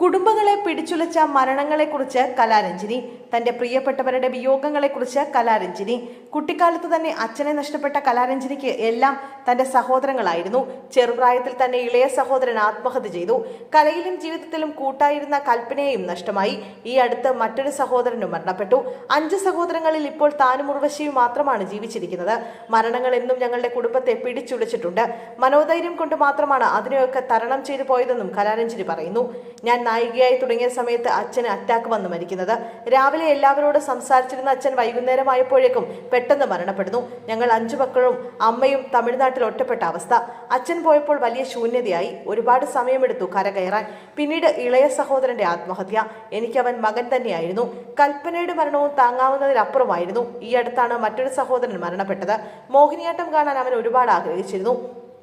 കുടുംബങ്ങളെ പിടിച്ചുലച്ച മരണങ്ങളെക്കുറിച്ച് കലാരഞ്ജിനി. തന്റെ പ്രിയപ്പെട്ടവരുടെ വിയോഗങ്ങളെക്കുറിച്ച് കലാരഞ്ജിനി. കുട്ടിക്കാലത്ത് തന്നെ അച്ഛനെ നഷ്ടപ്പെട്ട കലാരഞ്ജിനിക്ക് എല്ലാം തന്റെ സഹോദരങ്ങളായിരുന്നു. ചെറുപ്രായത്തിൽ തന്നെ ഇളയ സഹോദരൻ ആത്മഹത്യ ചെയ്തു. കലയിലും ജീവിതത്തിലും കൂട്ടായിരുന്ന കൽപ്പനയെയും നഷ്ടമായി. ഈ അടുത്ത് മറ്റൊരു സഹോദരനും മരണപ്പെട്ടു. 5 സഹോദരങ്ങളിൽ ഇപ്പോൾ താനും ഉർവശിയും മാത്രമാണ് ജീവിച്ചിരിക്കുന്നത്. മരണങ്ങൾ എന്നും ഞങ്ങളുടെ കുടുംബത്തെ പിടിച്ചുലച്ചിട്ടുണ്ട്. മനോധൈര്യം കൊണ്ട് മാത്രമാണ് അതിനെയൊക്കെ തരണം ചെയ്തു പോയതെന്നും കലാരഞ്ജിനി പറയുന്നു. ഞാൻ നായികയായി തുടങ്ങിയ സമയത്ത് അച്ഛന് അറ്റാക്ക് വന്ന് മരിക്കുന്നത്. രാവിലെ എല്ലാവരോടും സംസാരിച്ചിരുന്ന അച്ഛൻ വൈകുന്നേരമായപ്പോഴേക്കും പെട്ടെന്ന് മരണപ്പെടുന്നു. ഞങ്ങൾ 5 മക്കളും അമ്മയും തമിഴ്നാട്ടിൽ ഒറ്റപ്പെട്ട അവസ്ഥ. അച്ഛൻ പോയപ്പോൾ വലിയ ശൂന്യതയായി. ഒരുപാട് സമയമെടുത്തു കരകയറാൻ. പിന്നീട് ഇളയ സഹോദരന്റെ ആത്മഹത്യ. എനിക്കവൻ മകൻ തന്നെയായിരുന്നു. കൽപ്പനയുടെ മരണവും താങ്ങാവുന്നതിലപ്പുറമായിരുന്നു. ഈ അടുത്താണ് മറ്റൊരു സഹോദരൻ മരണപ്പെട്ടത്. മോഹിനിയാട്ടം കാണാൻ അവൻ ഒരുപാട് ആഗ്രഹിച്ചിരുന്നു.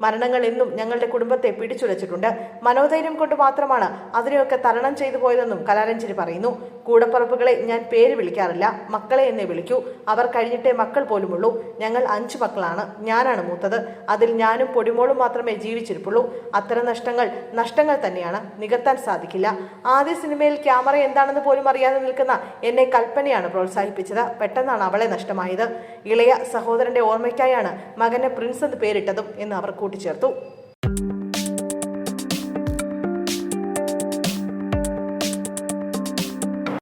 മരണങ്ങൾ എന്നും ഞങ്ങളുടെ കുടുംബത്തെ പിടിച്ചുലച്ചിട്ടുണ്ട്. മനോധൈര്യം കൊണ്ട് മാത്രമാണ് അതിനെയൊക്കെ തരണം ചെയ്തു പോയതെന്നും കലാരഞ്ജിനി പറയുന്നു. കൂടപ്പറപ്പുകളെ ഞാൻ പേര് വിളിക്കാറില്ല, മക്കളെ എന്നെ വിളിക്കൂ. അവർ കഴിഞ്ഞിട്ടേ മക്കൾ പോലുമുള്ളൂ. ഞങ്ങൾ 5 മക്കളാണ്. ഞാനാണ് മൂത്തത്. അതിൽ ഞാനും പൊടിമോളും മാത്രമേ ജീവിച്ചിരിപ്പുള്ളൂ. അത്തരം നഷ്ടങ്ങൾ തന്നെയാണ്, നികത്താൻ സാധിക്കില്ല. ആദ്യ സിനിമയിൽ ക്യാമറ എന്താണെന്ന് പോലും അറിയാതെ നിൽക്കുന്ന എന്നെ കൽപ്പനയാണ് പ്രോത്സാഹിപ്പിച്ചത്. പെട്ടെന്നാണ് അവളെ നഷ്ടമായത്. ഇളയ സഹോദരന്റെ ഓർമ്മയ്ക്കായാണ് മകനെ പ്രിൻസ് എന്ന് പേരിട്ടതും എന്ന് അവർ കൂട്ടിച്ചേർത്തു.